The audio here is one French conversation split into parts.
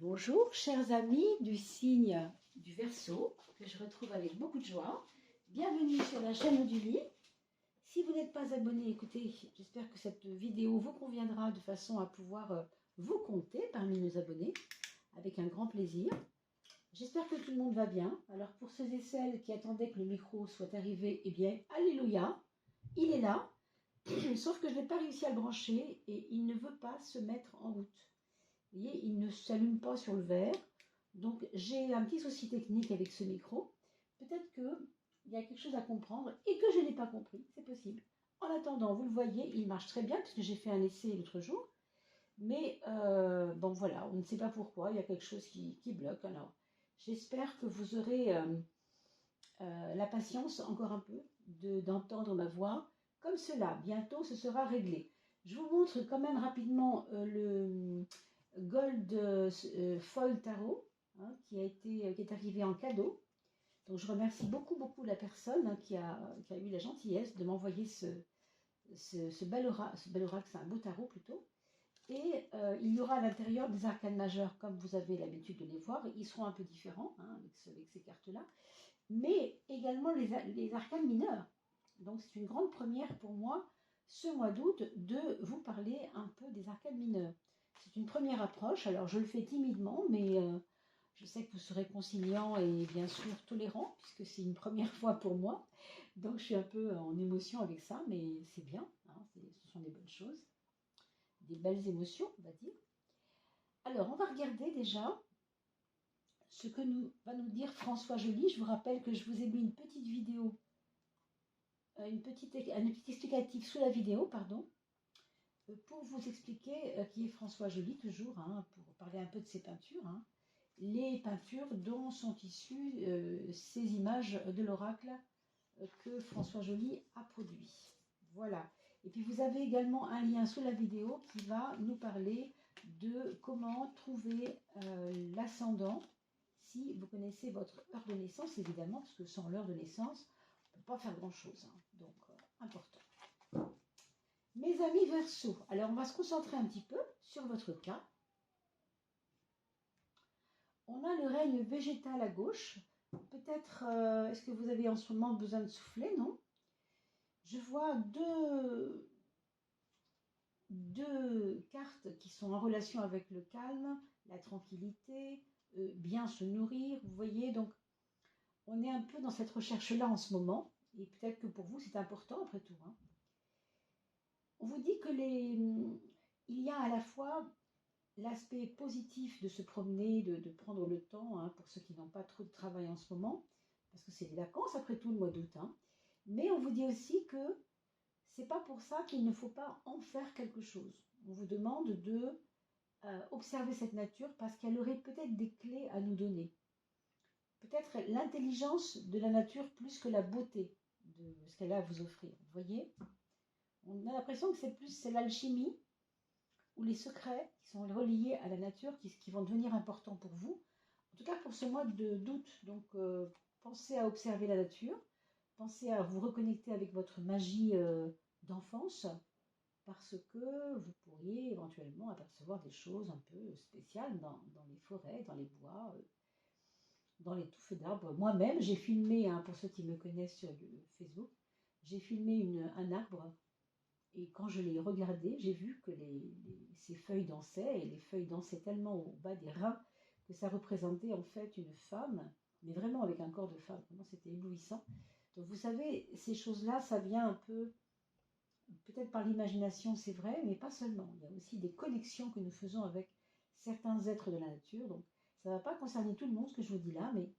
Bonjour chers amis du signe du Verseau, que je retrouve avec beaucoup de joie. Bienvenue sur la chaîne du lit. Si vous n'êtes pas abonné, écoutez, j'espère que cette vidéo vous conviendra de façon à pouvoir vous compter parmi nos abonnés, avec un grand plaisir. J'espère que tout le monde va bien. Alors pour ceux et celles qui attendaient que le micro soit arrivé, eh bien, alléluia, il est là. Sauf que je n'ai pas réussi à le brancher et il ne veut pas se mettre en route. Vous voyez, il ne s'allume pas sur le verre. Donc, j'ai un petit souci technique avec ce micro. Peut-être qu'il y a quelque chose à comprendre et que je n'ai pas compris. C'est possible. En attendant, vous le voyez, il marche très bien puisque j'ai fait un essai l'autre jour. Mais, bon, voilà, on ne sait pas pourquoi. Il y a quelque chose qui bloque. Alors, j'espère que vous aurez la patience encore un peu d'entendre ma voix comme cela. Bientôt, ce sera réglé. Je vous montre quand même rapidement le Gold Foil Tarot qui est arrivé en cadeau. Donc je remercie beaucoup la personne qui a eu la gentillesse de m'envoyer ce bel oracle, c'est un beau tarot plutôt. Et il y aura à l'intérieur des arcanes majeures comme vous avez l'habitude de les voir. Ils seront un peu différents avec ces cartes-là. Mais également les arcanes mineurs. Donc c'est une grande première pour moi ce mois d'août de vous parler un peu des arcanes mineurs. C'est une première approche, alors je le fais timidement, mais je sais que vous serez conciliant et bien sûr tolérant, puisque c'est une première fois pour moi. Donc je suis un peu en émotion avec ça, mais c'est bien, ce sont des bonnes choses, des belles émotions, on va dire. Alors on va regarder déjà ce que va nous dire François Joly. Je vous rappelle que je vous ai mis une petite vidéo, un petit explicatif sous la vidéo, pardon, pour vous expliquer qui est François Joly, toujours, pour parler un peu de ses peintures, les peintures dont sont issues ces images de l'oracle que François Joly a produit. Voilà. Et puis vous avez également un lien sous la vidéo qui va nous parler de comment trouver l'ascendant si vous connaissez votre heure de naissance, évidemment, parce que sans l'heure de naissance, on ne peut pas faire grand-chose. Donc, important. Mes amis Verseau, alors on va se concentrer un petit peu sur votre cas. On a le règne végétal à gauche. Peut-être, est-ce que vous avez en ce moment besoin de souffler, non? Je vois deux cartes qui sont en relation avec le calme, la tranquillité, bien se nourrir, vous voyez. Donc, on est un peu dans cette recherche-là en ce moment. Et peut-être que pour vous, c'est important après tout. On vous dit que il y a à la fois l'aspect positif de se promener, de prendre le temps, pour ceux qui n'ont pas trop de travail en ce moment, parce que c'est les vacances après tout le mois d'août. Mais on vous dit aussi que c'est pas pour ça qu'il ne faut pas en faire quelque chose. On vous demande de observer cette nature parce qu'elle aurait peut-être des clés à nous donner. Peut-être l'intelligence de la nature plus que la beauté de ce qu'elle a à vous offrir. Vous voyez? On a l'impression que c'est l'alchimie ou les secrets qui sont reliés à la nature qui vont devenir importants pour vous. En tout cas pour ce mois d'août. Donc pensez à observer la nature, pensez à vous reconnecter avec votre magie d'enfance, parce que vous pourriez éventuellement apercevoir des choses un peu spéciales dans les forêts, dans les bois, dans les touffes d'arbres. Moi-même, j'ai filmé, pour ceux qui me connaissent sur Facebook, j'ai filmé un arbre. Et quand je l'ai regardé, j'ai vu que ces feuilles dansaient, et les feuilles dansaient tellement au bas des reins que ça représentait en fait une femme, mais vraiment avec un corps de femme. Vraiment, c'était éblouissant. Donc vous savez, ces choses-là, ça vient un peu, peut-être par l'imagination, c'est vrai, mais pas seulement. Il y a aussi des connexions que nous faisons avec certains êtres de la nature. Donc ça ne va pas concerner tout le monde ce que je vous dis là, mais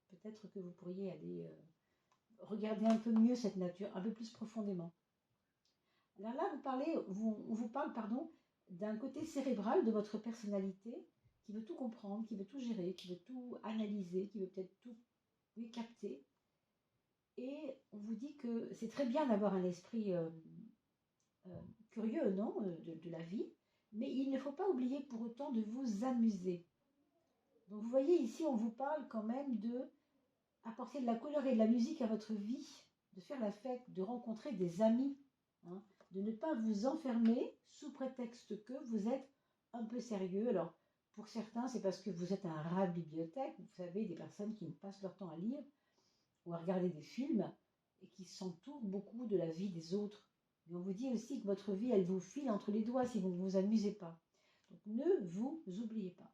peut-être que vous pourriez aller regarder un peu mieux cette nature, un peu plus profondément. Alors là, on vous parle d'un côté cérébral de votre personnalité qui veut tout comprendre, qui veut tout gérer, qui veut tout analyser, qui veut peut-être tout capter. Et on vous dit que c'est très bien d'avoir un esprit curieux, non, de la vie, mais il ne faut pas oublier pour autant de vous amuser. Donc vous voyez ici, on vous parle quand même de apporter de la couleur et de la musique à votre vie, de faire la fête, de rencontrer des amis, de ne pas vous enfermer sous prétexte que vous êtes un peu sérieux. Alors, Pour certains, c'est parce que vous êtes un rat de bibliothèque. Vous savez, des personnes qui passent leur temps à lire ou à regarder des films et qui s'entourent beaucoup de la vie des autres. Mais on vous dit aussi que votre vie, elle vous file entre les doigts si vous ne vous amusez pas. Donc ne vous oubliez pas.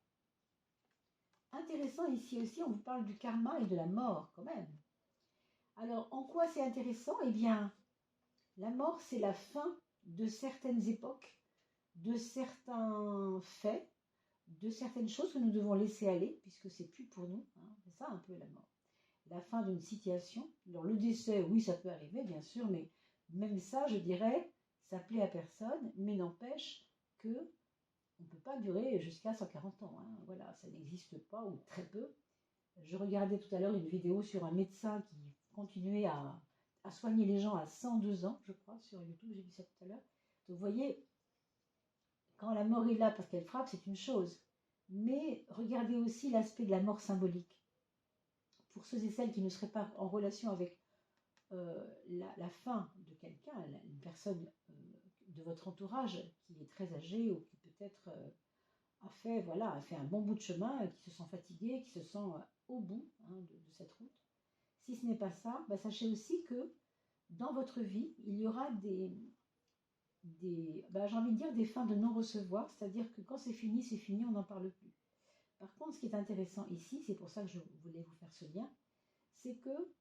Intéressant ici aussi, on vous parle du karma et de la mort quand même. Alors en quoi c'est intéressant? Eh bien, la mort, c'est la fin de certaines époques, de certains faits, de certaines choses que nous devons laisser aller, puisque c'est plus pour nous. Hein. C'est ça un peu la mort. La fin d'une situation. Alors le décès, oui, ça peut arriver, bien sûr, mais même ça, je dirais, ça plaît à personne, mais n'empêche que on ne peut pas durer jusqu'à 140 ans. Hein. Voilà, ça n'existe pas, ou très peu. Je regardais tout à l'heure une vidéo sur un médecin qui continuait à soigner les gens à 102 ans, je crois, sur YouTube, j'ai vu ça tout à l'heure. Donc vous voyez, quand la mort est là parce qu'elle frappe, c'est une chose. Mais regardez aussi l'aspect de la mort symbolique. Pour ceux et celles qui ne seraient pas en relation avec la fin de quelqu'un, une personne de votre entourage qui est très âgée ou qui peut-être a fait un bon bout de chemin, qui se sent fatigué, qui se sent au bout de cette route. Si ce n'est pas ça, sachez aussi que dans votre vie, il y aura j'ai envie de dire des fins de non-recevoir, c'est-à-dire que quand c'est fini, on n'en parle plus. Par contre, ce qui est intéressant ici, c'est pour ça que je voulais vous faire ce lien, c'est que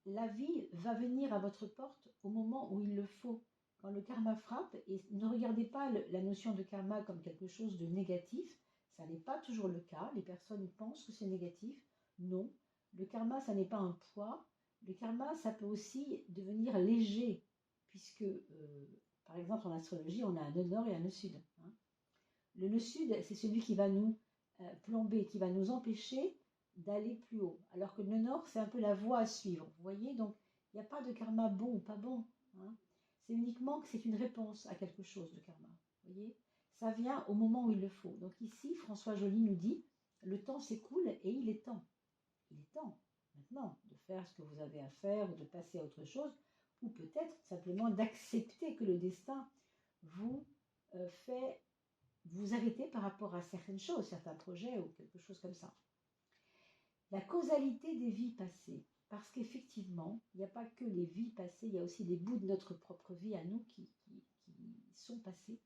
la vie va venir à votre porte au moment où il le faut, quand le karma frappe, et ne regardez pas la notion de karma comme quelque chose de négatif, ça n'est pas toujours le cas, les personnes pensent que c'est négatif, non, le karma, ça n'est pas un poids, le karma, ça peut aussi devenir léger, puisque, par exemple, en astrologie, on a un nœud nord et un nœud sud. Hein. Le nœud sud, c'est celui qui va nous plomber, qui va nous empêcher d'aller plus haut. Alors que le nœud nord, c'est un peu la voie à suivre. Vous voyez, donc il n'y a pas de karma bon ou pas bon. Hein. C'est uniquement que c'est une réponse à quelque chose de karma. Vous voyez, ça vient au moment où il le faut. Donc ici, François Joly nous dit, le temps s'écoule et il est temps. Il est temps maintenant de faire ce que vous avez à faire ou de passer à autre chose, ou peut-être simplement d'accepter que le destin vous fait vous arrêter par rapport à certaines choses, certains projets ou quelque chose comme ça. La causalité des vies passées, parce qu'effectivement, il n'y a pas que les vies passées, il y a aussi des bouts de notre propre vie à nous qui sont passés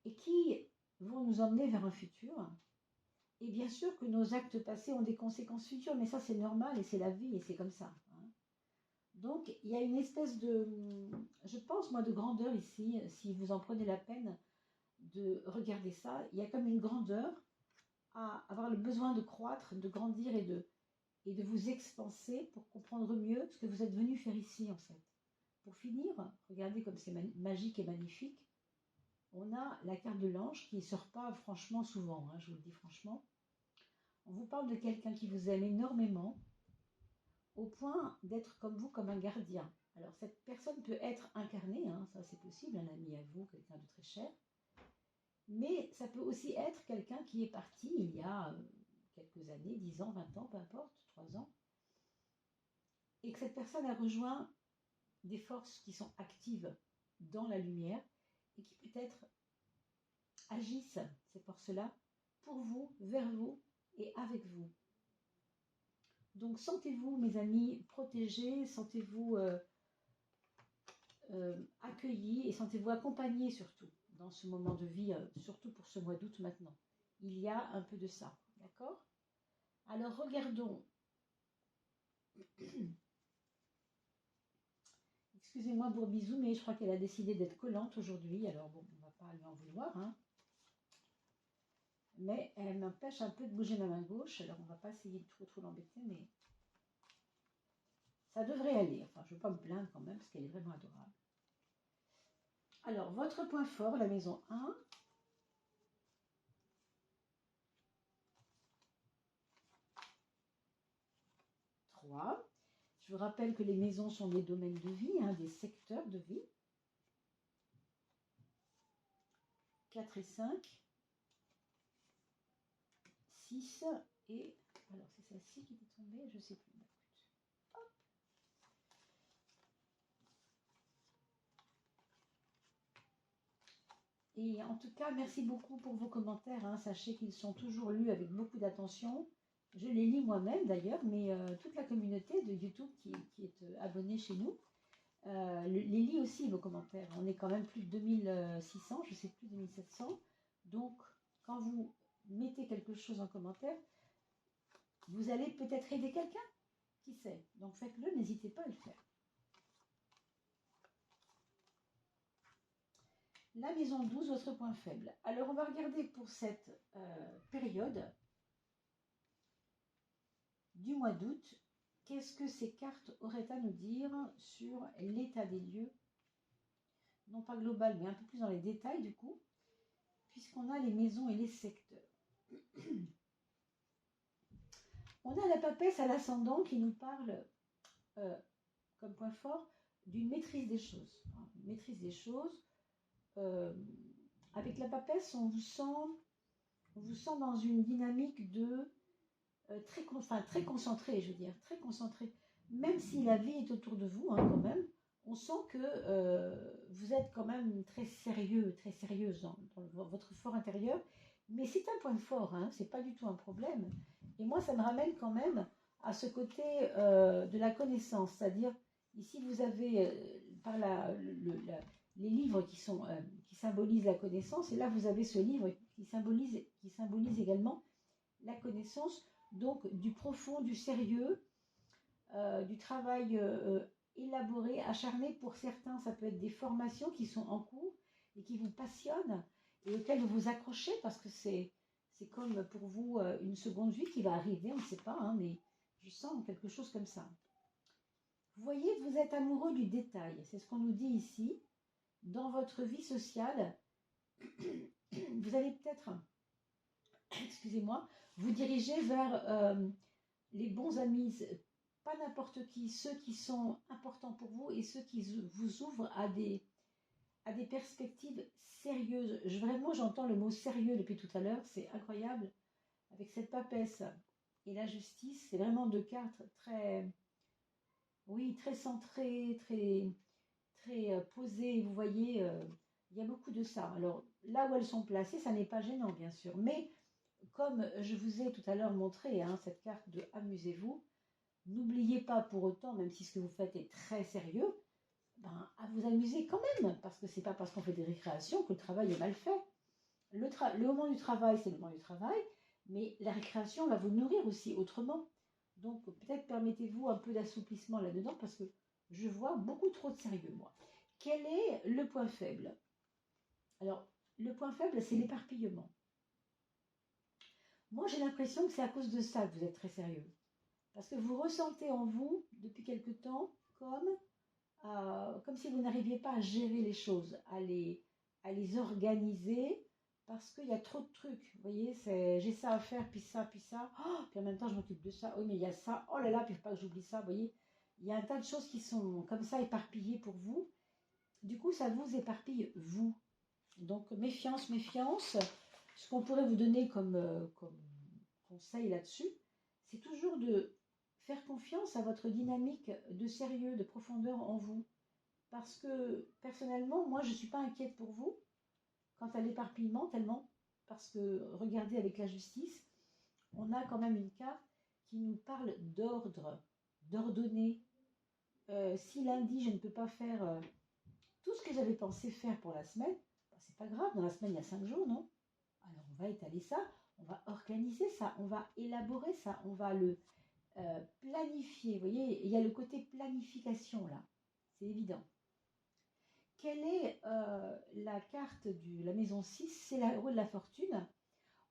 et qui vont nous emmener vers un futur. Et bien sûr que nos actes passés ont des conséquences futures, mais ça c'est normal et c'est la vie et c'est comme ça. Hein. Donc il y a une espèce de, je pense moi, de grandeur ici, si vous en prenez la peine de regarder ça, il y a comme une grandeur à avoir le besoin de croître, de grandir et de vous expanser pour comprendre mieux ce que vous êtes venu faire ici en fait. Pour finir, regardez comme c'est magique et magnifique. On a la carte de l'ange qui ne sort pas franchement souvent, hein, je vous le dis franchement. On vous parle de quelqu'un qui vous aime énormément, au point d'être comme vous, comme un gardien. Alors cette personne peut être incarnée, hein, ça c'est possible, un ami à vous, quelqu'un de très cher. Mais ça peut aussi être quelqu'un qui est parti il y a quelques années, 10 ans, 20 ans, peu importe, 3 ans, et que cette personne a rejoint des forces qui sont actives dans la lumière et qui peut-être agissent, ces forces-là, pour vous, vers vous et avec vous. Donc sentez-vous, mes amis, protégés, sentez-vous accueillis et sentez-vous accompagnés surtout dans ce moment de vie, surtout pour ce mois d'août maintenant. Il y a un peu de ça, d'accord? Alors regardons. Excusez-moi pour bisous, mais je crois qu'elle a décidé d'être collante aujourd'hui, alors bon, on ne va pas lui en vouloir. Hein. Mais elle m'empêche un peu de bouger ma main gauche, alors on ne va pas essayer de trop l'embêter, mais ça devrait aller. Enfin, je ne veux pas me plaindre quand même, parce qu'elle est vraiment adorable. Alors, votre point fort, la maison 1. Je vous rappelle que les maisons sont des domaines de vie, hein, des secteurs de vie. 4 et 5. 6 et... Alors, c'est celle-ci qui est tombée, je ne sais plus. Hop. Et en tout cas, merci beaucoup pour vos commentaires, hein. Sachez qu'ils sont toujours lus avec beaucoup d'attention. Je les lis moi-même d'ailleurs, mais toute la communauté de YouTube qui est abonnée chez nous les lit aussi, vos commentaires. On est quand même plus de 2600, je sais plus, 2700. Donc, quand vous mettez quelque chose en commentaire, vous allez peut-être aider quelqu'un, qui sait. Donc, faites-le, n'hésitez pas à le faire. La maison 12, votre point faible. Alors, on va regarder pour cette période du mois d'août, qu'est-ce que ces cartes auraient à nous dire sur l'état des lieux, non pas global, mais un peu plus dans les détails du coup, puisqu'on a les maisons et les secteurs. On a la papesse à l'ascendant qui nous parle, comme point fort, d'une maîtrise des choses. Une maîtrise des choses. Avec la papesse, on vous sent dans une dynamique de très concentré, je veux dire, très concentré. Même si la vie est autour de vous, hein, quand même, on sent que vous êtes quand même très sérieux, très sérieuse dans votre fort intérieur. Mais c'est un point fort, hein, c'est pas du tout un problème. Et moi, ça me ramène quand même à ce côté de la connaissance, c'est-à-dire ici vous avez par les livres qui symbolisent la connaissance, et là vous avez ce livre qui symbolise également la connaissance, donc du profond, du sérieux, du travail élaboré, acharné. Pour certains, ça peut être des formations qui sont en cours et qui vous passionnent et auxquelles vous vous accrochez parce que c'est comme pour vous une seconde vie qui va arriver, on ne sait pas, hein, mais je sens quelque chose comme ça. Vous voyez, vous êtes amoureux du détail, c'est ce qu'on nous dit ici. Dans votre vie sociale, vous allez peut-être, excusez-moi, vous diriger vers les bons amis, pas n'importe qui, ceux qui sont importants pour vous et ceux qui vous ouvrent à des perspectives sérieuses. Vraiment, j'entends le mot sérieux depuis tout à l'heure, c'est incroyable. Avec cette papesse et la justice, c'est vraiment deux cartes très, oui, très centrées, très posées. Vous voyez, il y a beaucoup de ça. Alors, là où elles sont placées, ça n'est pas gênant, bien sûr. Mais, comme je vous ai tout à l'heure montré, hein, cette carte de « Amusez-vous », n'oubliez pas pour autant, même si ce que vous faites est très sérieux, à vous amuser quand même, parce que c'est pas parce qu'on fait des récréations que le travail est mal fait. Le moment du travail, c'est le moment du travail, mais la récréation va vous nourrir aussi autrement. Donc peut-être permettez-vous un peu d'assouplissement là-dedans, parce que je vois beaucoup trop de sérieux, moi. Quel est le point faible? Alors, le point faible, c'est l'éparpillement. Moi, j'ai l'impression que c'est à cause de ça que vous êtes très sérieux. Parce que vous ressentez en vous, depuis quelque temps, comme si vous n'arriviez pas à gérer les choses, à les organiser, parce qu'il y a trop de trucs. Vous voyez, j'ai ça à faire, puis ça, oh, puis en même temps je m'occupe de ça, oui mais il y a ça, oh là là, puis il ne faut pas que j'oublie ça, vous voyez. Il y a un tas de choses qui sont comme ça éparpillées pour vous. Du coup, ça vous éparpille, vous. Donc, méfiance, méfiance. Ce qu'on pourrait vous donner comme conseil là-dessus, c'est toujours de faire confiance à votre dynamique de sérieux, de profondeur en vous. Parce que, personnellement, moi, je ne suis pas inquiète pour vous quant à l'éparpillement, tellement. Parce que, regardez avec la justice, on a quand même une carte qui nous parle d'ordre, d'ordonner. Si lundi, je ne peux pas faire tout ce que j'avais pensé faire pour la semaine, c'est pas grave, dans la semaine, il y a 5 jours, non? Alors, on va étaler ça, on va organiser ça, on va élaborer ça, on va le planifier. Vous voyez, il y a le côté planification là, c'est évident. Quelle est la carte de la maison 6? C'est la roue de la fortune,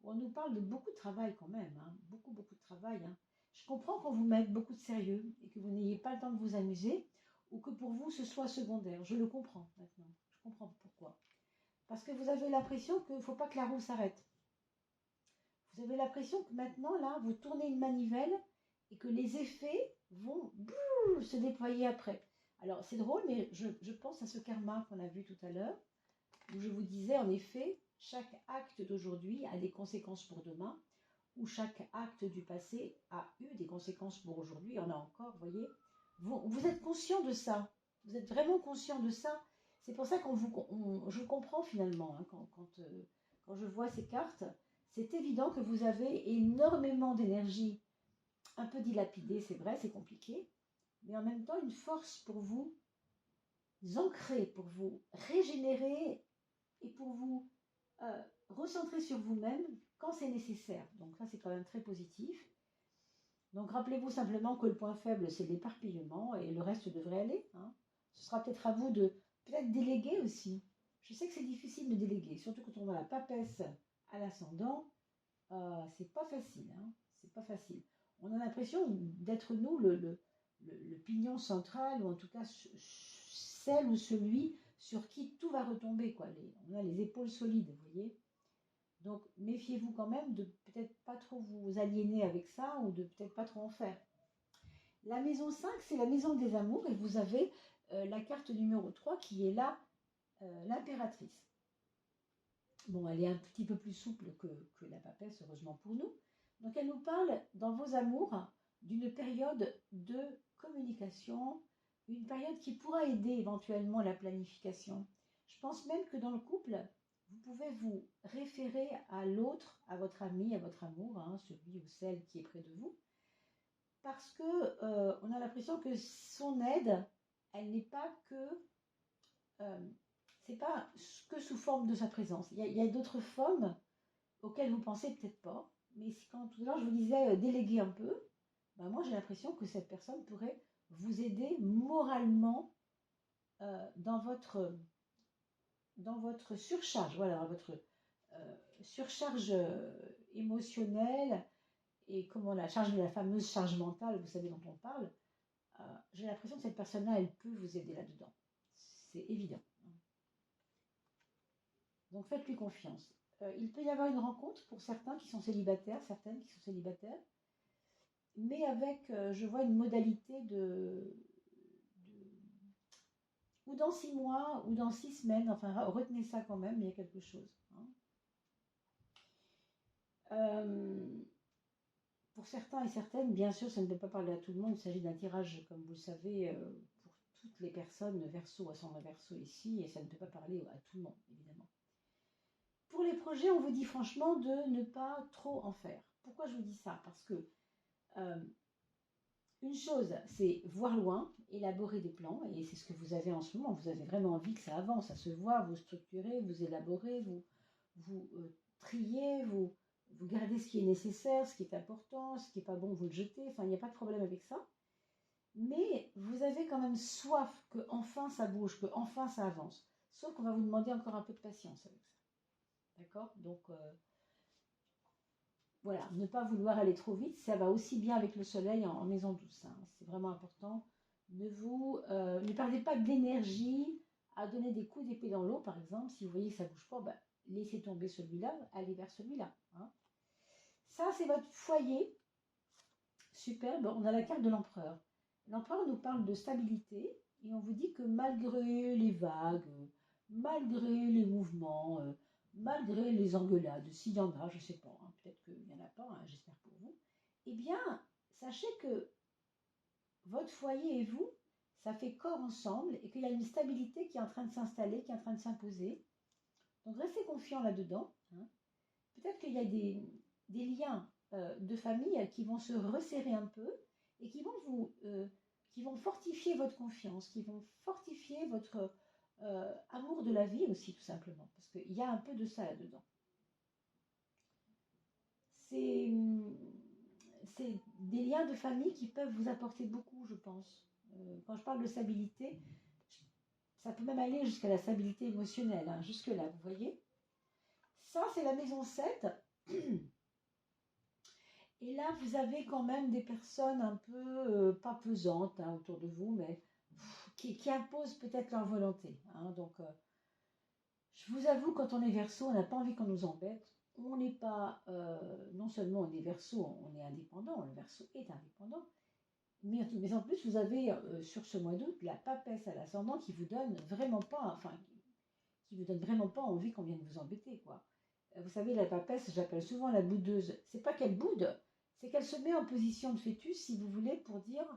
où on nous parle de beaucoup de travail quand même, hein, beaucoup de travail. Hein. Je comprends qu'on vous mette beaucoup de sérieux et que vous n'ayez pas le temps de vous amuser, ou que pour vous ce soit secondaire. Je le comprends maintenant, je comprends pourquoi. Parce que vous avez l'impression qu'il ne faut pas que la roue s'arrête. Vous avez l'impression que maintenant, là, vous tournez une manivelle et que les effets vont se déployer après. Alors, c'est drôle, mais je pense à ce karma qu'on a vu tout à l'heure, où je vous disais, en effet, chaque acte d'aujourd'hui a des conséquences pour demain, ou chaque acte du passé a eu des conséquences pour aujourd'hui. Il y en a encore, vous voyez. Vous êtes conscient de ça. Vous êtes vraiment conscient de ça. C'est pour ça je comprends finalement hein, quand je vois ces cartes. C'est évident que vous avez énormément d'énergie, un peu dilapidée, c'est vrai, c'est compliqué, mais en même temps une force pour vous ancrer, pour vous régénérer et pour vous recentrer sur vous-même quand c'est nécessaire. Donc ça, c'est quand même très positif. Donc rappelez-vous simplement que le point faible, c'est l'éparpillement et le reste devrait aller. Hein. Ce sera peut-être à vous de peut-être déléguer aussi. Je sais que c'est difficile de déléguer, surtout quand on a la papesse à l'ascendant. C'est pas facile. Hein. C'est pas facile. On a l'impression d'être nous le pignon central, ou en tout cas celle ou celui sur qui tout va retomber. Quoi. On a les épaules solides, vous voyez. Donc, méfiez-vous quand même de peut-être pas trop vous aliéner avec ça ou de peut-être pas trop en faire. La maison 5, c'est la maison des amours et vous avez la carte numéro 3 qui est là, l'impératrice. Bon, elle est un petit peu plus souple que la papesse, heureusement pour nous. Donc, elle nous parle dans vos amours d'une période de communication, une période qui pourra aider éventuellement la planification. Je pense même que dans le couple, vous pouvez vous référer à l'autre, à votre ami, à votre amour, hein, celui ou celle qui est près de vous, parce que on a l'impression que son aide, elle n'est pas que, c'est pas que sous forme de sa présence. Il y a d'autres formes auxquelles vous pensez peut-être pas, mais quand tout à l'heure je vous disais déléguer un peu, ben moi j'ai l'impression que cette personne pourrait vous aider moralement dans votre surcharge, voilà, votre surcharge émotionnelle et comment la fameuse charge mentale, vous savez dont on parle, j'ai l'impression que cette personne-là, elle peut vous aider là-dedans. C'est évident. Donc faites-lui confiance. Il peut y avoir une rencontre pour certains qui sont célibataires, certaines qui sont célibataires, mais avec, je vois une modalité ou dans 6 mois, ou dans 6 semaines, enfin retenez ça quand même, il y a quelque chose. Hein. Pour certains et certaines, bien sûr, ça ne peut pas parler à tout le monde, il s'agit d'un tirage, comme vous le savez, pour toutes les personnes Verseau, ascendant Verseau ici, et ça ne peut pas parler à tout le monde, évidemment. Pour les projets, on vous dit franchement de ne pas trop en faire. Pourquoi je vous dis ça? Parce que une chose, c'est voir loin, élaborer des plans, et c'est ce que vous avez en ce moment. Vous avez vraiment envie que ça avance, ça se voit, vous structurez, vous élaborez, vous triez, vous gardez ce qui est nécessaire, ce qui est important, ce qui n'est pas bon, vous le jetez. Enfin, il n'y a pas de problème avec ça. Mais vous avez quand même soif que enfin ça bouge, que enfin ça avance. Sauf qu'on va vous demander encore un peu de patience avec ça. D'accord? Donc, voilà, ne pas vouloir aller trop vite, ça va aussi bien avec le soleil en maison douce. Hein. C'est vraiment important. Ne perdez pas d'énergie à donner des coups d'épée dans l'eau, par exemple. Si vous voyez que ça ne bouge pas, laissez tomber celui-là, allez vers celui-là. Hein. Ça, c'est votre foyer. Superbe. On a la carte de l'empereur. L'empereur nous parle de stabilité et on vous dit que malgré les vagues, malgré les mouvements, malgré les engueulades, s'il y en a, je ne sais pas, hein, peut-être qu'il n'y en a pas, hein, j'espère pour vous, eh bien, sachez que votre foyer et vous, ça fait corps ensemble et qu'il y a une stabilité qui est en train de s'installer, qui est en train de s'imposer. Donc, restez confiants là-dedans. Hein. Peut-être qu'il y a des liens de famille qui vont se resserrer un peu et qui vont fortifier votre confiance, qui vont fortifier votre amour de la vie aussi, tout simplement. Parce qu'il y a un peu de ça là-dedans. C'est des liens de famille qui peuvent vous apporter beaucoup, je pense. Quand je parle de stabilité, ça peut même aller jusqu'à la stabilité émotionnelle, hein, jusque-là, vous voyez. Ça, c'est la maison 7. Et là, vous avez quand même des personnes un peu, pas pesantes hein, autour de vous, mais qui imposent peut-être leur volonté. Hein. Donc, je vous avoue, quand on est Verseau, on n'a pas envie qu'on nous embête. On n'est pas, non seulement on est Verseau, on est indépendant, le Verseau est indépendant, mais en plus, vous avez sur ce mois d'août la papesse à l'ascendant qui vous donne vraiment pas, enfin, qui vous donne vraiment pas envie qu'on vienne vous embêter, quoi. Vous savez, la papesse, j'appelle souvent la boudeuse. C'est pas qu'elle boude, c'est qu'elle se met en position de fœtus, si vous voulez, pour dire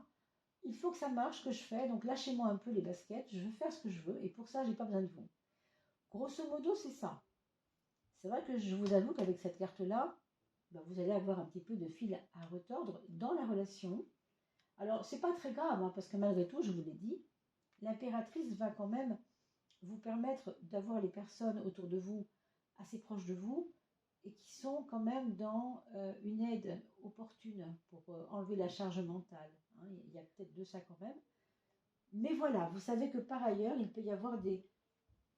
il faut que ça marche ce que je fais, donc lâchez-moi un peu les baskets, je veux faire ce que je veux, et pour ça, j'ai pas besoin de vous. Grosso modo, c'est ça. C'est vrai que je vous avoue qu'avec cette carte-là, ben, vous allez avoir un petit peu de fil à retordre dans la relation. Alors, c'est pas très grave, hein, parce que malgré tout, je vous l'ai dit, l'impératrice va quand même vous permettre d'avoir les personnes autour de vous, assez proches de vous, et qui sont quand même dans une aide opportune pour enlever la charge mentale. Hein. Il y a peut-être de ça quand même. Mais voilà, vous savez que par ailleurs, il peut y avoir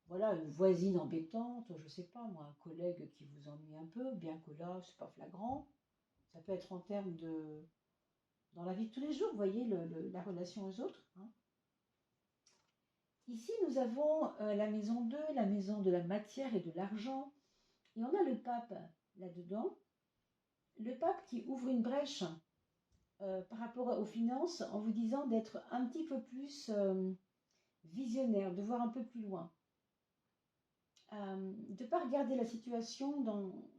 voilà, une voisine embêtante, je ne sais pas moi, un collègue qui vous ennuie un peu, bien que là, c'est pas flagrant. Ça peut être en termes de, dans la vie de tous les jours, vous voyez, la relation aux autres. Hein. Ici, nous avons la maison 2, la maison de la matière et de l'argent. Et on a le pape là-dedans. Le pape qui ouvre une brèche par rapport aux finances en vous disant d'être un petit peu plus visionnaire, de voir un peu plus loin. De ne pas regarder la situation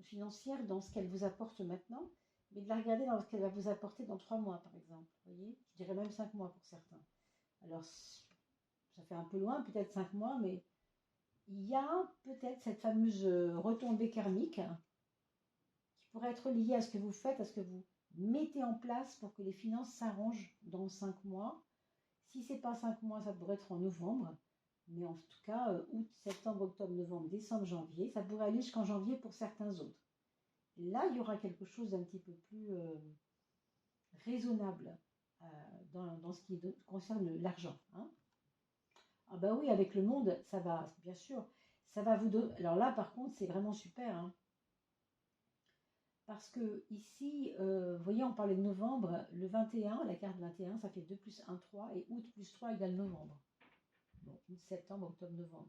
financière dans ce qu'elle vous apporte maintenant, mais de la regarder dans ce qu'elle va vous apporter dans 3 mois, par exemple. Vous voyez, je dirais même 5 mois pour certains. Alors, ça fait un peu loin, peut-être 5 mois, mais il y a peut-être cette fameuse retombée karmique qui pourrait être liée à ce que vous faites, à ce que vous mettez en place pour que les finances s'arrangent dans 5 mois. Si ce n'est pas 5 mois, ça pourrait être en novembre. Mais en tout cas, août, septembre, octobre, novembre, décembre, janvier, ça pourrait aller jusqu'en janvier pour certains autres. Là, il y aura quelque chose d'un petit peu plus raisonnable dans ce qui concerne l'argent. Hein. Ah bah oui, avec le monde, ça va, bien sûr, ça va vous donner... Alors là, par contre, c'est vraiment super. Hein. Parce que ici, vous voyez, on parlait de novembre, le 21, la carte 21, ça fait 2 plus 1, 3, et août plus 3 égale novembre. Bon, août, septembre, octobre, novembre.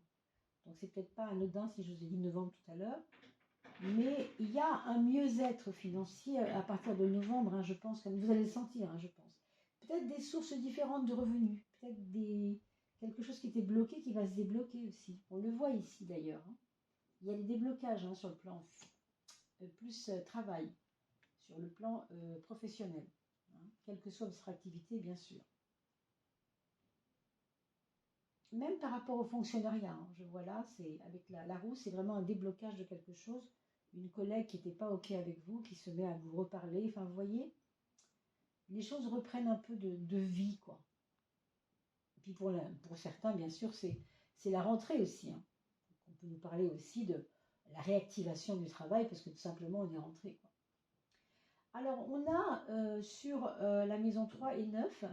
Donc c'est peut-être pas anodin si je vous ai dit novembre tout à l'heure, mais il y a un mieux-être financier à partir de novembre, hein, je pense, comme vous allez le sentir, hein, je pense. Peut-être des sources différentes de revenus, peut-être quelque chose qui était bloqué qui va se débloquer aussi. On le voit ici d'ailleurs. Hein. Il y a des déblocages hein, sur le plan plus travail, sur le plan professionnel, hein, quelle que soit votre activité, bien sûr. Même par rapport au fonctionnariat, hein, je vois là, c'est avec la roue, c'est vraiment un déblocage de quelque chose. Une collègue qui n'était pas OK avec vous, qui se met à vous reparler. Enfin, vous voyez, les choses reprennent un peu de vie, quoi. Et puis pour certains, bien sûr, c'est la rentrée aussi. Hein. On peut nous parler aussi de la réactivation du travail, parce que tout simplement, on est rentré, quoi. Alors, on a sur la maison 3 et 9,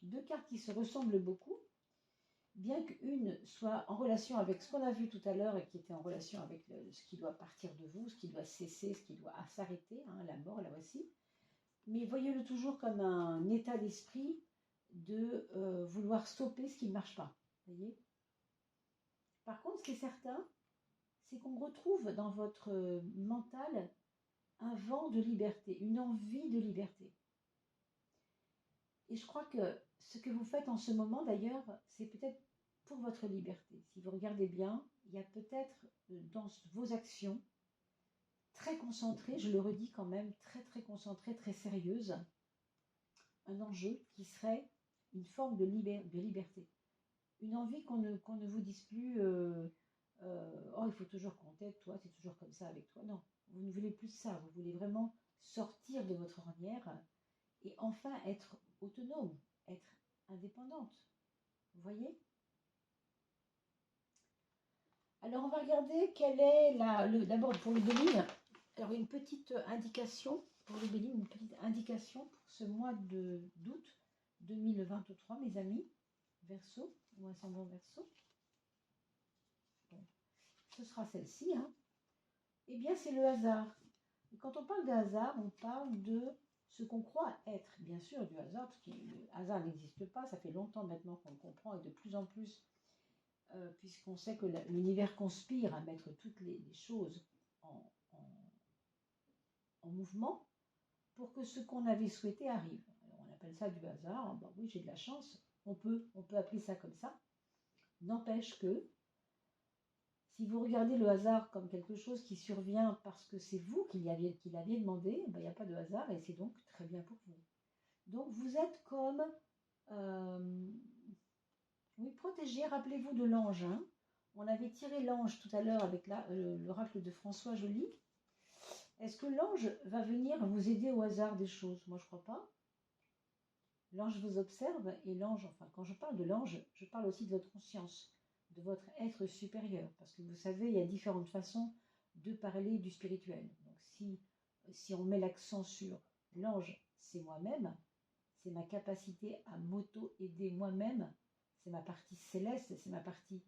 2 cartes qui se ressemblent beaucoup. Bien qu'une soit en relation avec ce qu'on a vu tout à l'heure et qui était en relation avec ce qui doit partir de vous, ce qui doit cesser, ce qui doit s'arrêter, hein, la mort, la voici. Mais voyez-le toujours comme un état d'esprit de vouloir stopper ce qui ne marche pas. Voyez. Par contre, ce qui est certain, c'est qu'on retrouve dans votre mental un vent de liberté, une envie de liberté. Et je crois que ce que vous faites en ce moment, d'ailleurs, c'est peut-être pour votre liberté. Si vous regardez bien, il y a peut-être dans vos actions, très concentrées, je le redis quand même, très très concentrées, très sérieuses, un enjeu qui serait une forme de liberté. Une envie qu'on ne vous dise plus oh, il faut toujours qu'on t'aide, toi, c'est toujours comme ça avec toi. Non, vous ne voulez plus ça, vous voulez vraiment sortir de votre ornière et enfin être autonome, être indépendante. Vous voyez? Alors, on va regarder quelle est d'abord pour le Béline. Alors, une petite indication pour le Béline, une petite indication pour ce mois d'août 2023, mes amis. Verseau, ou ascendant Verseau. Bon, ce sera celle-ci. Hein. Eh bien, c'est le hasard. Et quand on parle de hasard, on parle de ce qu'on croit être. Bien sûr, du hasard, parce que le hasard n'existe pas. Ça fait longtemps maintenant qu'on le comprend et de plus en plus. Puisqu'on sait que l'univers conspire à mettre toutes les choses en mouvement pour que ce qu'on avait souhaité arrive. Alors on appelle ça du hasard, ben oui j'ai de la chance, on peut appeler ça comme ça. N'empêche que si vous regardez le hasard comme quelque chose qui survient parce que c'est vous qui l'aviez demandé, ben, il n'y a pas de hasard et c'est donc très bien pour vous. Donc vous êtes comme Oui, protéger, rappelez-vous de l'ange. Hein. On avait tiré l'ange tout à l'heure avec l'oracle de François Joly. Est-ce que l'ange va venir vous aider au hasard des choses? Moi, je ne crois pas. L'ange vous observe et l'ange, enfin, quand je parle de l'ange, je parle aussi de votre conscience, de votre être supérieur. Parce que vous savez, il y a différentes façons de parler du spirituel. Donc, si on met l'accent sur l'ange, c'est moi-même, c'est ma capacité à m'auto-aider moi-même, c'est ma partie céleste, c'est ma partie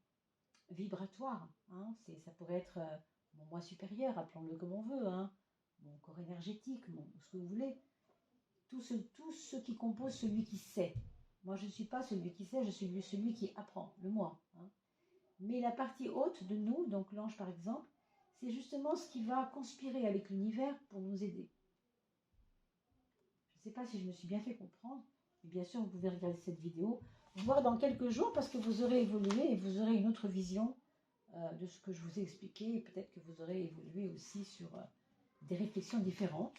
vibratoire. Hein. Ça pourrait être mon moi supérieur, appelons-le comme on veut, hein. Mon corps énergétique, ce que vous voulez. Tout ce qui compose celui qui sait. Moi, je ne suis pas celui qui sait, je suis celui qui apprend, le moi. Hein. Mais la partie haute de nous, donc l'ange par exemple, c'est justement ce qui va conspirer avec l'univers pour nous aider. Je ne sais pas si je me suis bien fait comprendre, mais bien sûr, vous pouvez regarder cette vidéo, voir dans quelques jours, parce que vous aurez évolué et vous aurez une autre vision de ce que je vous ai expliqué, et peut-être que vous aurez évolué aussi sur des réflexions différentes.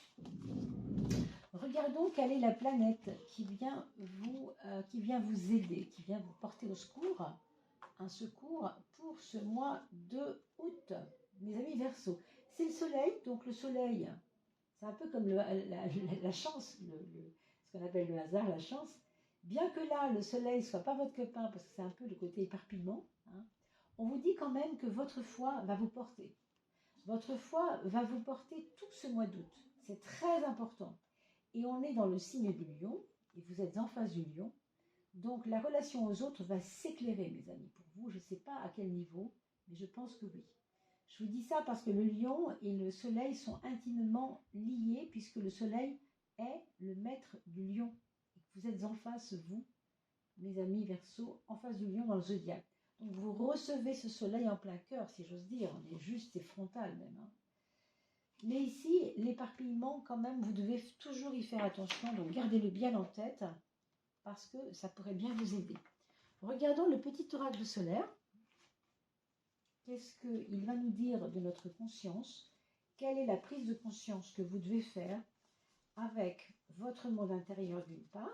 Regardons quelle est la planète qui vient vous aider, qui vient vous porter au secours, un secours pour ce mois de août, mes amis Verseau. C'est le soleil, donc le soleil, c'est un peu comme la chance, ce qu'on appelle le hasard, la chance. Bien que là, le soleil ne soit pas votre copain, parce que c'est un peu le côté éparpillement, hein, on vous dit quand même que votre foi va vous porter. Votre foi va vous porter tout ce mois d'août. C'est très important. Et on est dans le signe du lion, et vous êtes en face du lion. Donc la relation aux autres va s'éclairer, mes amis. Pour vous, je ne sais pas à quel niveau, mais je pense que oui. Je vous dis ça parce que le lion et le soleil sont intimement liés, puisque le soleil est le maître du lion. Et que vous êtes en face, vous, mes amis Verseau, en face du lion dans le zodiaque. Donc vous recevez ce soleil en plein cœur, si j'ose dire. On est juste et frontal même. Hein. Mais ici, l'éparpillement, quand même, vous devez toujours y faire attention. Donc gardez-le bien en tête, parce que ça pourrait bien vous aider. Regardons le petit oracle solaire. Qu'est-ce qu'il va nous dire de notre conscience? Quelle est la prise de conscience que vous devez faire avec votre monde intérieur d'une part?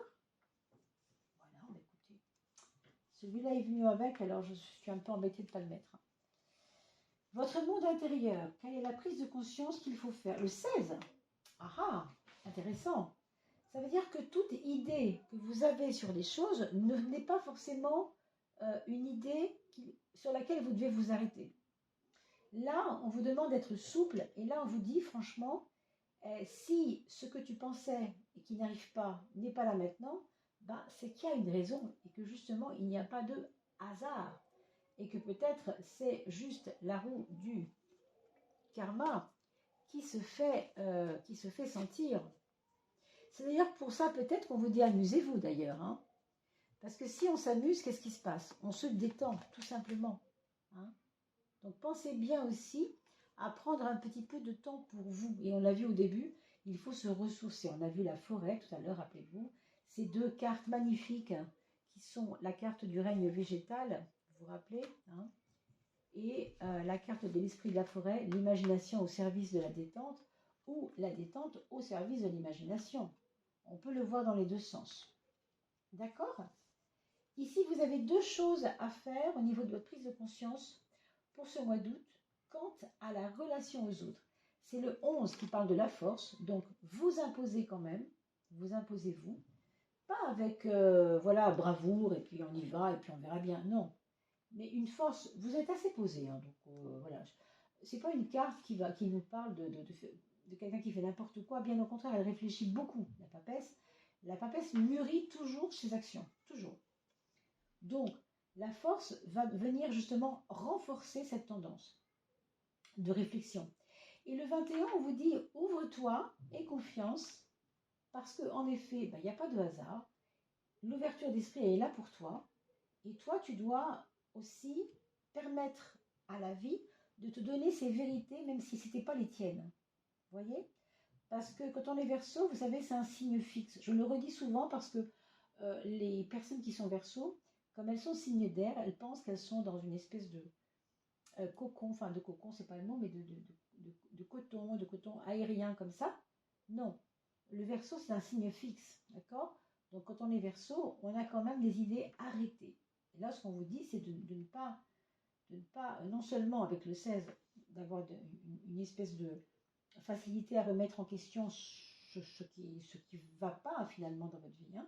Voilà, on va écouter. Celui-là est venu avec, alors je suis un peu embêtée de ne pas le mettre. Votre monde intérieur, quelle est la prise de conscience qu'il faut faire? Le 16. Ah, intéressant. Ça veut dire que toute idée que vous avez sur les choses n'est pas forcément une idée sur laquelle vous devez vous arrêter. Là, on vous demande d'être souple et là, on vous dit franchement, si ce que tu pensais et qui n'arrive pas n'est pas là maintenant, ben, c'est qu'il y a une raison et que justement, il n'y a pas de hasard et que peut-être c'est juste la roue du karma qui se fait sentir. C'est d'ailleurs pour ça peut-être qu'on vous dit amusez-vous d'ailleurs. Hein. Parce que si on s'amuse, qu'est-ce qui se passe? On se détend tout simplement. Hein. Donc pensez bien aussi à prendre un petit peu de temps pour vous. Et on l'a vu au début, il faut se ressourcer. On a vu la forêt tout à l'heure, rappelez-vous. Ces deux cartes magnifiques qui sont la carte du règne végétal, vous vous rappelez, hein, et la carte de l'esprit de la forêt, l'imagination au service de la détente ou la détente au service de l'imagination. On peut le voir dans les deux sens. D'accord? Ici, vous avez deux choses à faire au niveau de votre prise de conscience pour ce mois d'août quant à la relation aux autres. C'est le 11 qui parle de la force, donc vous imposez quand même, vous imposez-vous, pas avec voilà bravoure et puis on y va et puis on verra bien, non. Mais une force, vous êtes assez posé, hein, donc voilà. C'est pas une carte qui nous parle de quelqu'un qui fait n'importe quoi, bien au contraire, elle réfléchit beaucoup, la papesse. La papesse mûrit toujours ses actions, toujours. Donc, la force va venir justement renforcer cette tendance de réflexion. Et le 21, on vous dit ouvre-toi et confiance, parce qu'en effet, il n'y a pas de hasard. L'ouverture d'esprit est là pour toi. Et toi, tu dois aussi permettre à la vie de te donner ses vérités, même si ce n'étaient pas les tiennes. Vous voyez? Parce que quand on est Verseau, vous savez, c'est un signe fixe. Je le redis souvent parce que les personnes qui sont Verseau, comme elles sont signes d'air, elles pensent qu'elles sont dans une espèce de cocon, enfin de cocon, c'est pas le mot, mais de coton aérien comme ça. Non, le Verseau, c'est un signe fixe, d'accord? Donc quand on est Verseau, on a quand même des idées arrêtées. Et là, ce qu'on vous dit, c'est de ne pas, non seulement avec le 16, d'avoir une espèce de facilité à remettre en question ce qui ne va pas finalement dans votre vie. Hein.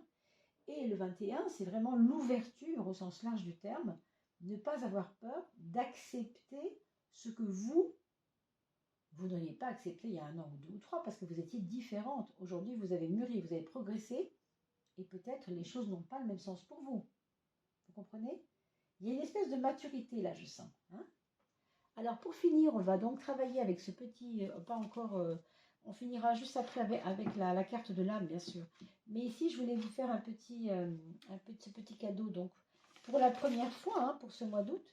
Et le 21, c'est vraiment l'ouverture au sens large du terme, ne pas avoir peur d'accepter ce que vous n'auriez pas accepté il y a 1 an ou 2 ou 3 parce que vous étiez différente. Aujourd'hui, vous avez mûri, vous avez progressé et peut-être les choses n'ont pas le même sens pour vous. Vous comprenez? Il y a une espèce de maturité là, je sens. Hein. Alors pour finir, on va donc travailler avec ce petit, pas encore, on finira juste après avec la carte de l'âme, bien sûr. Mais ici, je voulais vous faire ce petit cadeau. Donc pour la première fois, hein, pour ce mois d'août,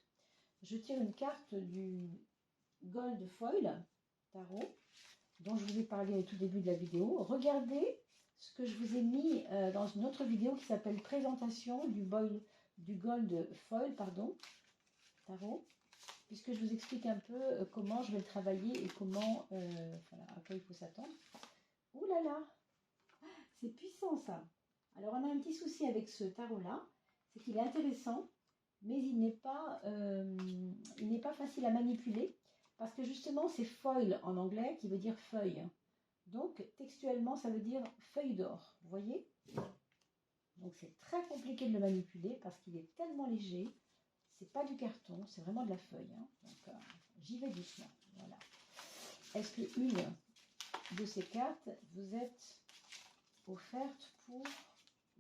je tire une carte du Gold Foil Tarot, dont je vous ai parlé au tout début de la vidéo. Regardez ce que je vous ai mis dans une autre vidéo qui s'appelle Présentation du Gold Foil Tarot, puisque je vous explique un peu comment je vais le travailler et comment, voilà, à quoi il faut s'attendre. Ouh là là, c'est puissant ça. Alors on a un petit souci avec ce tarot-là, c'est qu'il est intéressant, mais il n'est pas facile à manipuler, parce que justement c'est foil en anglais qui veut dire feuille. Donc textuellement ça veut dire feuille d'or, vous voyez? Donc c'est très compliqué de le manipuler parce qu'il est tellement léger. C'est pas du carton, c'est vraiment de la feuille. Hein. Donc j'y vais doucement. Voilà. Est-ce que une de ces cartes vous êtes offerte pour...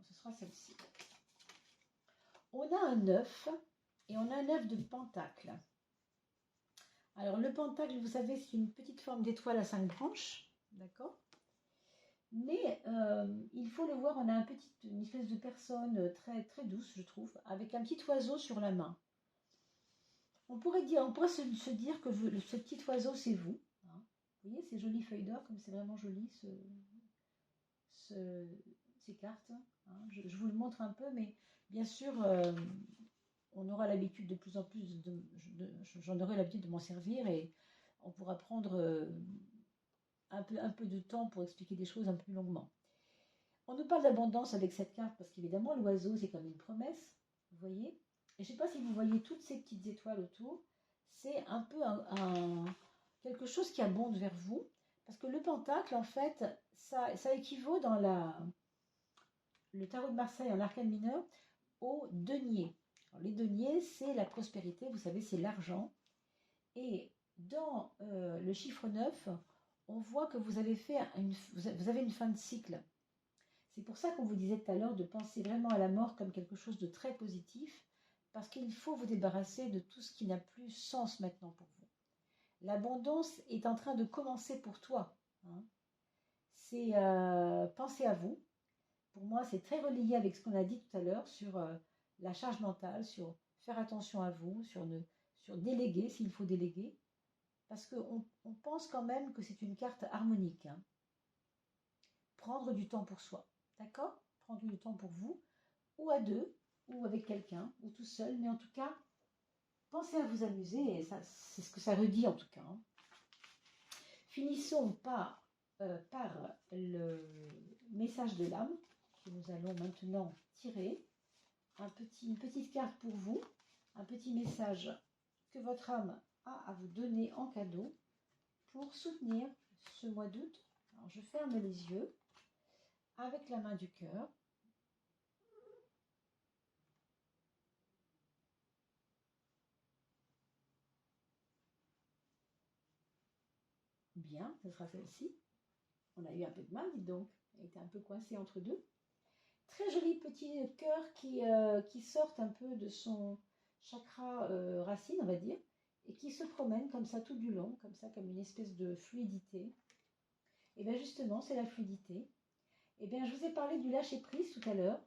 Ce sera celle-ci. On a un 9 et on a un 9 de pentacle. Alors le pentacle, vous savez, c'est une petite forme d'étoile à 5 branches. D'accord? Mais il faut le voir, on a une espèce de personne très, très douce, je trouve, avec un petit oiseau sur la main. On pourrait se dire que ce petit oiseau, c'est vous. Hein. Vous voyez ces jolies feuilles d'or, comme c'est vraiment joli ces cartes. Hein. Je vous le montre un peu, mais bien sûr, on aura l'habitude de plus en plus, j'en aurai l'habitude de m'en servir et on pourra prendre un peu de temps pour expliquer des choses un peu plus longuement. On nous parle d'abondance avec cette carte parce qu'évidemment, l'oiseau, c'est comme une promesse, vous voyez. Et je ne sais pas si vous voyez toutes ces petites étoiles autour. C'est un peu quelque chose qui abonde vers vous. Parce que le pentacle, en fait, ça équivaut dans le tarot de Marseille en arcane mineur au denier. Alors, les deniers, c'est la prospérité, vous savez, c'est l'argent. Et dans le chiffre 9, on voit que vous avez une fin de cycle. C'est pour ça qu'on vous disait tout à l'heure de penser vraiment à la mort comme quelque chose de très positif, parce qu'il faut vous débarrasser de tout ce qui n'a plus sens maintenant pour vous. L'abondance est en train de commencer pour toi. Hein. C'est penser à vous. Pour moi, c'est très relié avec ce qu'on a dit tout à l'heure sur la charge mentale, sur faire attention à vous, sur déléguer s'il faut déléguer, parce qu'on pense quand même que c'est une carte harmonique. Hein. Prendre du temps pour soi. D'accord? Prendre du temps pour vous, ou à deux, ou avec quelqu'un, ou tout seul, mais en tout cas, pensez à vous amuser, et c'est ce que ça redit en tout cas. Hein. Finissons par le message de l'âme, que nous allons maintenant tirer. Une petite carte pour vous, un petit message que votre âme a à vous donner en cadeau pour soutenir ce mois d'août. Alors je ferme les yeux avec la main du cœur. Bien, ce sera celle-ci. On a eu un peu de mal, dites donc. Elle était un peu coincée entre deux. Très joli petit cœur qui sort un peu de son chakra racine, on va dire, et qui se promène comme ça tout du long, comme ça, comme une espèce de fluidité. Et bien justement, c'est la fluidité. Et bien, je vous ai parlé du lâcher-prise tout à l'heure.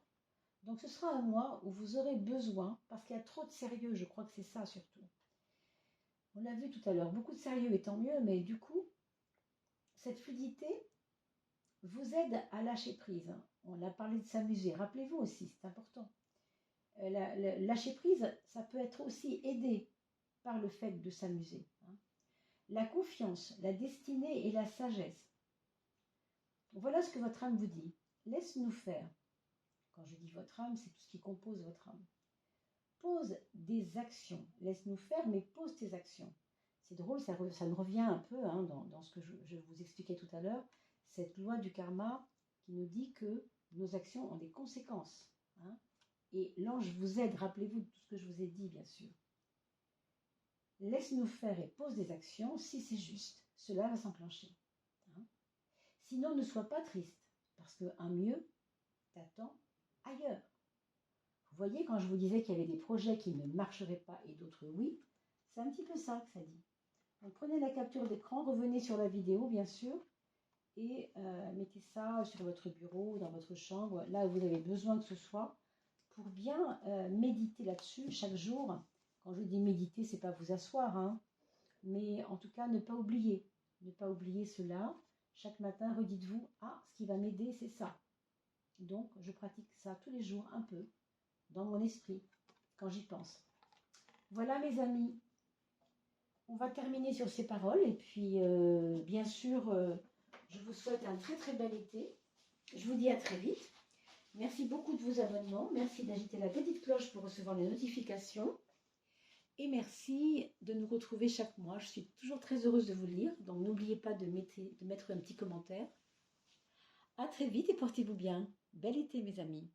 Donc ce sera un mois où vous aurez besoin, parce qu'il y a trop de sérieux, je crois que c'est ça surtout. On l'a vu tout à l'heure, beaucoup de sérieux et tant mieux, mais du coup, cette fluidité vous aide à lâcher prise. On a parlé de s'amuser, rappelez-vous aussi, c'est important. Lâcher prise, ça peut être aussi aidé par le fait de s'amuser. Hein. La confiance, la destinée et la sagesse. Voilà ce que votre âme vous dit. Laisse-nous faire. Quand je dis votre âme, c'est tout ce qui compose votre âme. Pose des actions. Laisse-nous faire, mais pose tes actions. C'est drôle, ça me revient un peu hein, dans ce que je vous expliquais tout à l'heure, cette loi du karma qui nous dit que nos actions ont des conséquences. Hein. Et l'ange vous aide, rappelez-vous de tout ce que je vous ai dit, bien sûr. Laisse-nous faire et pose des actions, si c'est juste, cela va s'enclencher. Hein. Sinon, ne sois pas triste, parce qu'un mieux t'attend ailleurs. Vous voyez, quand je vous disais qu'il y avait des projets qui ne marcheraient pas et d'autres oui, c'est un petit peu ça que ça dit. Donc prenez la capture d'écran, revenez sur la vidéo bien sûr, et mettez ça sur votre bureau, dans votre chambre, là où vous avez besoin que ce soit, pour bien méditer là-dessus chaque jour. Quand je dis méditer, c'est pas vous asseoir, hein, mais en tout cas ne pas oublier cela. Chaque matin, redites-vous, ah, ce qui va m'aider, c'est ça. Donc, je pratique ça tous les jours un peu, dans mon esprit, quand j'y pense. Voilà mes amis, on va terminer sur ces paroles, et puis bien sûr, je vous souhaite un très très bel été. Je vous dis à très vite. Merci beaucoup de vos abonnements, merci d'agiter la petite cloche pour recevoir les notifications. Et merci de nous retrouver chaque mois. Je suis toujours très heureuse de vous lire. Donc n'oubliez pas de mettre un petit commentaire. À très vite et portez-vous bien. Bel été mes amis.